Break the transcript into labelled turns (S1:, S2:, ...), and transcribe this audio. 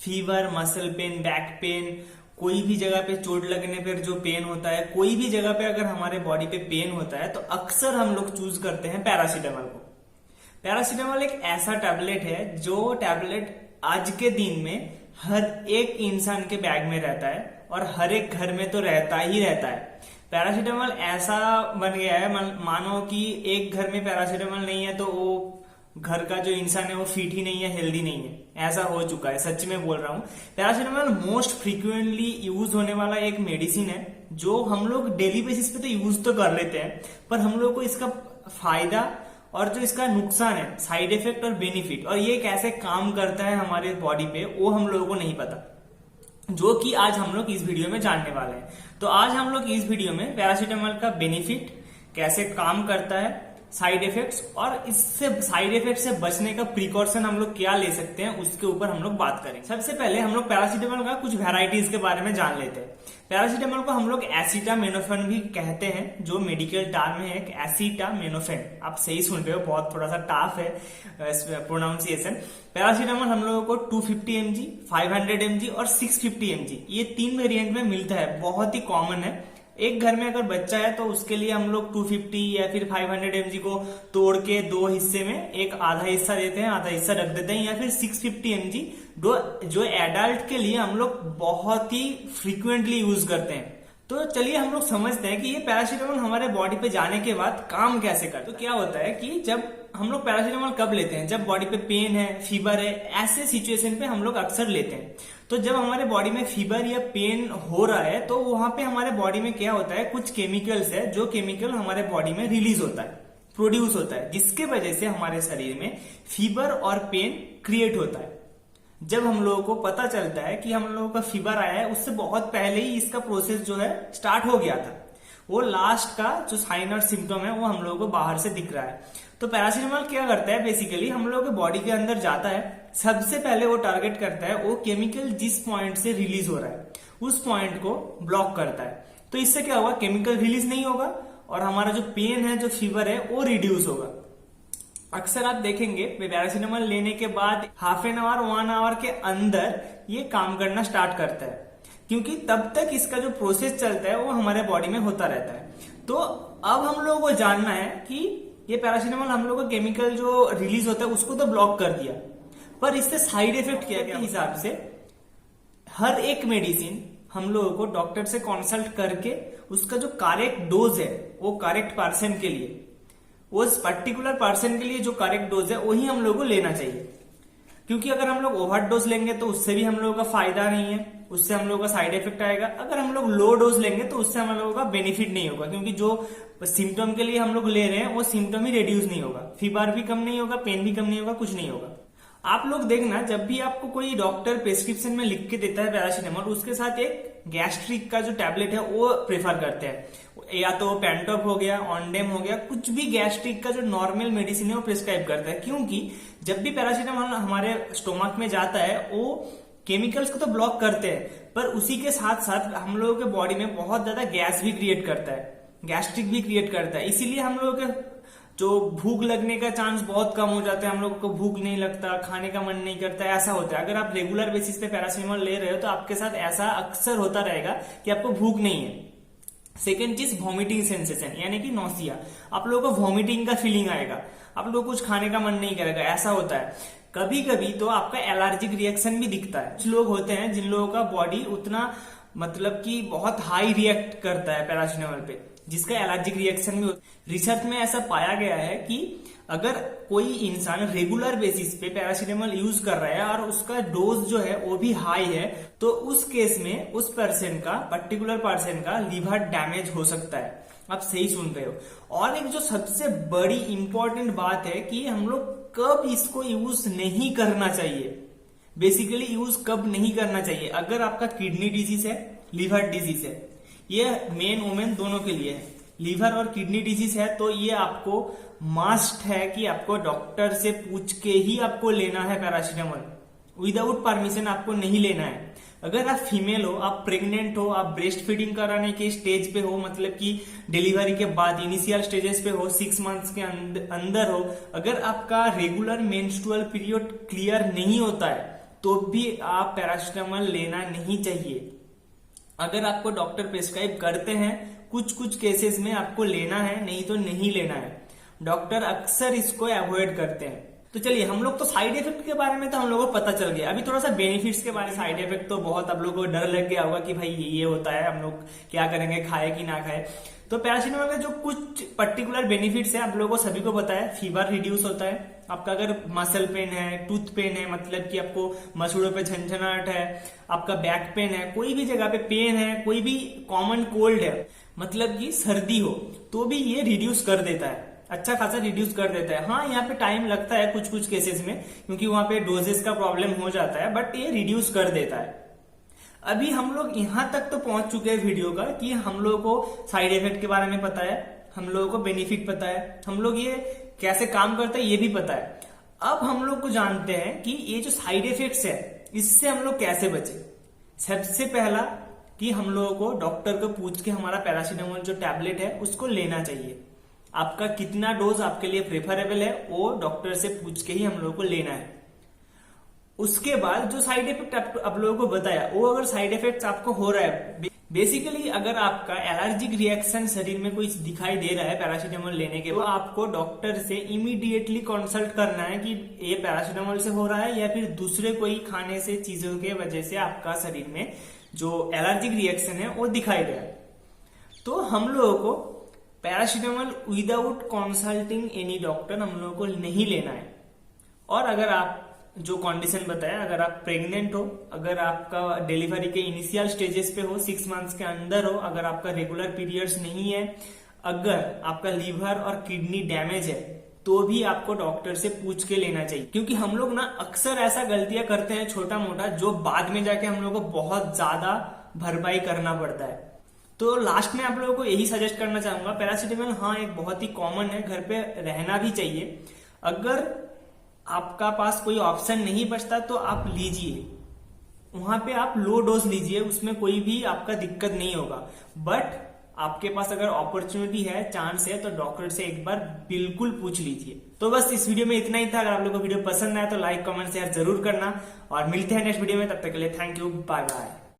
S1: Fever, muscle pain, back pain, कोई भी जगह पे चोट लगने पर जो पेन होता है, कोई भी जगह पे अगर हमारे बॉडी पे पेन होता है तो अक्सर हम लोग चूज करते हैं पैरासीटामोल को। पैरासीटामोल एक ऐसा टैबलेट है जो टैबलेट आज के दिन में हर एक इंसान के बैग में रहता है और हर एक घर में तो रहता ही रहता है। पैरासीटामोल ऐसा बन गया है, मानो कि एक घर में पैरासीटामोल नहीं है तो वो घर का जो इंसान है वो फिट ही नहीं है, हेल्दी नहीं है, ऐसा हो चुका है। सच में बोल रहा हूँ। पैरासीटामोल मोस्ट फ्रीक्वेंटली यूज होने वाला एक मेडिसिन है जो हम लोग डेली बेसिस पे तो यूज तो कर लेते हैं, पर हम लोग को इसका फायदा और जो इसका नुकसान है, साइड इफेक्ट और बेनिफिट, और ये कैसे काम करता है हमारे बॉडी पे, वो हम लोगों को नहीं पता, जो कि आज हम लोग इस वीडियो में जानने वाले हैं। तो आज हम लोग इस वीडियो में पैरासीटामोल का बेनिफिट, कैसे काम करता है, साइड इफेक्ट्स, और इससे साइड इफेक्ट से बचने का प्रिकॉशन हम लोग क्या ले सकते हैं, उसके ऊपर हम लोग बात करेंगे। सबसे पहले हम लोग पैरासीटामोल का कुछ वेराइटीज के बारे में जान लेते हैं। पैरासीटामोल को हम लोग एसिटामिनोफेन भी कहते हैं, जो मेडिकल टर्म है एक एसिटामिनोफेन। आप सही सुन रहे हो, बहुत थोड़ा सा टफ है प्रोनाउंसिएशन। पैरासीटामोल हम लोगों को 250 mg, 500 mg और 650 mg, ये 3 वेरिएंट में मिलता है, बहुत ही कॉमन है। एक घर में अगर बच्चा है तो उसके लिए हम लोग 250 या फिर 500 mg को तोड़ के 2 हिस्से में एक आधा हिस्सा देते हैं, आधा हिस्सा रख देते हैं, या फिर 650 mg जो एडल्ट के लिए हम लोग बहुत ही फ्रीक्वेंटली यूज करते हैं। तो चलिए हम लोग समझते हैं कि ये पैरासीटामोल हमारे बॉडी पे जाने के बाद काम कैसे करता है। तो क्या होता है कि जब हम लोग पैरासीटामोल कब लेते हैं, जब बॉडी पे पेन है, फीवर है, ऐसे सिचुएशन पे हम लोग अक्सर लेते हैं। तो जब हमारे बॉडी में फीवर या पेन हो रहा है तो वहां पे हमारे बॉडी में क्या होता है, कुछ केमिकल्स है, जो केमिकल हमारे बॉडी में रिलीज होता है, प्रोड्यूस होता है, जिसके वजह से हमारे शरीर में फीवर और पेन क्रिएट होता है। जब हम लोगों को पता चलता है कि हम लोगों का फीवर आया है, उससे बहुत पहले ही इसका प्रोसेस जो है स्टार्ट हो गया था। वो लास्ट का जो साइन और सिम्टम है वो हम लोगों को बाहर से दिख रहा है। तो पैरासीटामोल क्या करता है, बेसिकली हम लोगों के बॉडी के अंदर जाता है, सबसे पहले वो टारगेट करता है वो केमिकल जिस पॉइंट से रिलीज हो रहा है उस पॉइंट को ब्लॉक करता है। तो इससे क्या होगा, केमिकल रिलीज नहीं होगा और हमारा जो पेन है, जो फीवर है, वो रिड्यूस होगा। अक्सर आप देखेंगे पैरासीटामोल लेने के बाद हाफ एन आवर 1 आवर के अंदर ये काम करना स्टार्ट करता है, क्योंकि तब तक इसका जो प्रोसेस चलता है वो हमारे बॉडी में होता रहता है। तो अब हम लोगों को जानना है कि ये पैरासीटामोल हम लोग को केमिकल जो रिलीज होता है उसको तो ब्लॉक कर दिया, पर इससे साइड इफेक्ट क्या है। हिसाब से हर एक मेडिसिन हम लोगों को डॉक्टर से कंसल्ट करके उसका जो करेक्ट डोज है, वो करेक्ट पर्सन के लिए, उस पर्टिकुलर पर्सन के लिए जो करेक्ट डोज है वही हम लोगों को लेना चाहिए। क्योंकि अगर हम लोग ओवर डोज लेंगे तो उससे भी हम लोगों का फायदा नहीं है, उससे हम लोगों का साइड इफेक्ट आएगा। अगर हम लोग लो डोज लेंगे तो उससे हम लोगों का बेनिफिट नहीं होगा, क्योंकि जो सिम्टम के लिए हम लोग ले रहे हैं वो सिम्टम ही रिड्यूस नहीं होगा, फीवर भी कम नहीं होगा, पेन भी कम नहीं होगा, कुछ नहीं होगा। आप लोग देखना, जब भी आपको कोई डॉक्टर प्रिस्क्रिप्शन में लिख के देता है पैरासीटामोल, उसके साथ एक गैस्ट्रिक का जो टैबलेट है वो प्रेफर करते हैं, या तो पेंटॉप हो गया, ऑनडेम हो गया, कुछ भी गैस्ट्रिक का जो नॉर्मल मेडिसिन है वो प्रिस्क्राइब करता है। क्योंकि जब भी पैरासीटामोल हमारे स्टोमक में जाता है वो केमिकल्स को तो ब्लॉक करते हैं, पर उसी के साथ साथ हम लोगों के बॉडी में बहुत ज्यादा गैस भी क्रिएट करता है, गैस्ट्रिक भी क्रिएट करता है। इसीलिए हम लोगों के जो भूख लगने का चांस बहुत कम हो जाता है, हम लोग को भूख नहीं लगता, खाने का मन नहीं करता, ऐसा होता है। अगर आप रेगुलर बेसिस पे पैरासीटामोल ले रहे हो तो आपके साथ ऐसा अक्सर होता रहेगा कि आपको भूख नहीं है। सेकेंड चीज, वॉमिटिंग सेंसेशन, यानी कि नौसिया, आप लोगों को वॉमिटिंग का फीलिंग आएगा, आप लोग कुछ खाने का मन नहीं करेगा, ऐसा होता है। कभी कभी तो आपका एलर्जिक रिएक्शन भी दिखता है। कुछ लोग होते हैं जिन लोगों का बॉडी उतना मतलब कि बहुत हाई रिएक्ट करता है पैरासीटामोल पे, जिसका एलर्जिक रिएक्शन भी। रिसर्च में ऐसा पाया गया है कि अगर कोई इंसान रेगुलर बेसिस पे पैरासीटामोल यूज कर रहा है और उसका डोज जो है वो भी हाई है, तो उस केस में उस पर्टिकुलर पर्सन का लिवर डैमेज हो सकता है। आप सही सुन रहे हो। और एक जो सबसे बड़ी इंपॉर्टेंट बात है कि हम लोग कब इसको यूज नहीं करना चाहिए, बेसिकली यूज कब नहीं करना चाहिए। अगर आपका किडनी डिजीज है, लिवर डिजीज है, ये मेन वोमेन दोनों के लिए है, लीवर और किडनी डिजीज है, तो ये आपको मस्ट है कि आपको डॉक्टर से पूछ के ही आपको लेना है पैरासीटामोल। विदाउट परमिशन आपको नहीं लेना है। अगर आप फीमेल हो, आप प्रेग्नेंट हो, आप ब्रेस्ट फीडिंग कराने के स्टेज पे हो, मतलब कि डिलीवरी के बाद इनिशियल स्टेजेस पे हो, 6 मंथ्स के अंदर हो, अगर आपका रेगुलर मेंस्ट्रुअल पीरियड क्लियर नहीं होता है तो भी आप पैरासीटामोल लेना नहीं चाहिए। अगर आपको डॉक्टर प्रिस्क्राइब करते हैं, कुछ कुछ केसेस में आपको लेना है, नहीं तो नहीं लेना है। डॉक्टर अक्सर इसको अवॉइड करते हैं। तो चलिए, हम लोग तो साइड इफेक्ट के बारे में तो हम लोगों को पता चल गया। अभी थोड़ा सा बेनिफिट्स के बारे में। साइड इफेक्ट तो बहुत आप लोगों को डर लग गया होगा कि भाई ये होता है, हम लोग क्या करेंगे, खाए कि ना खाए। तो पैरासीटामोल का जो कुछ पर्टिकुलर बेनिफिट्स है आप लोगों को सभी को पता है। फीवर रिड्यूस होता है आपका, अगर मसल पेन है, टूथ पेन है, मतलब कि आपको मसूड़ों पे झंझनाहट है, आपका बैक पेन है, कोई भी जगह पे पेन है, कोई भी कॉमन कोल्ड है, मतलब कि सर्दी हो, तो भी ये रिड्यूस कर देता है, अच्छा खासा रिड्यूस कर देता है। हाँ, यहाँ पे टाइम लगता है कुछ कुछ केसेस में, क्योंकि वहां पे डोजेस का प्रॉब्लम हो जाता है, बट ये रिड्यूस कर देता है। अभी हम लोग यहां तक तो पहुंच चुके हैं वीडियो का कि हम लोगों को साइड इफेक्ट के बारे में पता है, हम लोगों को बेनिफिट पता है, हम लोग ये कैसे काम करता है ये भी पता है। अब हम लोग को जानते हैं कि ये जो साइड इफेक्ट्स है इससे हम लोग कैसे बचे। सबसे पहला कि हम लोगों को डॉक्टर को पूछ के हमारा पैरासीटामोल जो टैबलेट है उसको लेना चाहिए। आपका कितना डोज आपके लिए प्रेफरेबल है वो डॉक्टर से पूछ के ही हम लोगों को लेना है। उसके बाद जो साइड इफेक्ट आप लोगों को बताया, वो अगर साइड इफेक्ट आपको हो रहा है, बेसिकली अगर आपका एलर्जिक रिएक्शन शरीर में कोई दिखाई दे रहा है पैरासीटामोल लेने के बाद, तो आपको डॉक्टर से इमीडिएटली कंसल्ट करना है कि ये पैरासीटामोल से हो रहा है या फिर दूसरे कोई खाने से चीजों के वजह से आपका शरीर में जो एलर्जिक रिएक्शन है वो दिखाई दे रहा है। तो हम लोगों को paracetamol without consulting any doctor हम लोगों को नहीं लेना है। और अगर आप जो कंडीशन बताया, अगर आप प्रेग्नेंट हो, अगर आपका डिलीवरी के इनिशियल स्टेजेस पे हो, 6 मंथ्स के अंदर हो, अगर आपका रेगुलर पीरियड्स नहीं है, अगर आपका लीवर और किडनी डैमेज है, तो भी आपको डॉक्टर से पूछ के लेना चाहिए। क्योंकि हम लोग ना अक्सर ऐसा गलतियां करते हैं छोटा मोटा, जो बाद में जाके हम लोग को बहुत ज्यादा भरपाई करना पड़ता है। तो लास्ट में आप लोगों को यही सजेस्ट करना चाहूंगा, पैरासीटामोल हाँ एक बहुत ही कॉमन है, घर पे रहना भी चाहिए। अगर आपका पास कोई ऑप्शन नहीं बचता तो आप लीजिए, वहां पे आप लो डोज लीजिए, उसमें कोई भी आपका दिक्कत नहीं होगा। बट आपके पास अगर अपॉर्चुनिटी है, चांस है, तो डॉक्टर से एक बार बिल्कुल पूछ लीजिए। तो बस इस वीडियो में इतना ही था। अगर आप लोगों को वीडियो पसंद आया तो लाइक कमेंट शेयर जरूर करना, और मिलते हैं नेक्स्ट वीडियो में। तब तक के लिए थैंक यू, बाय बाय।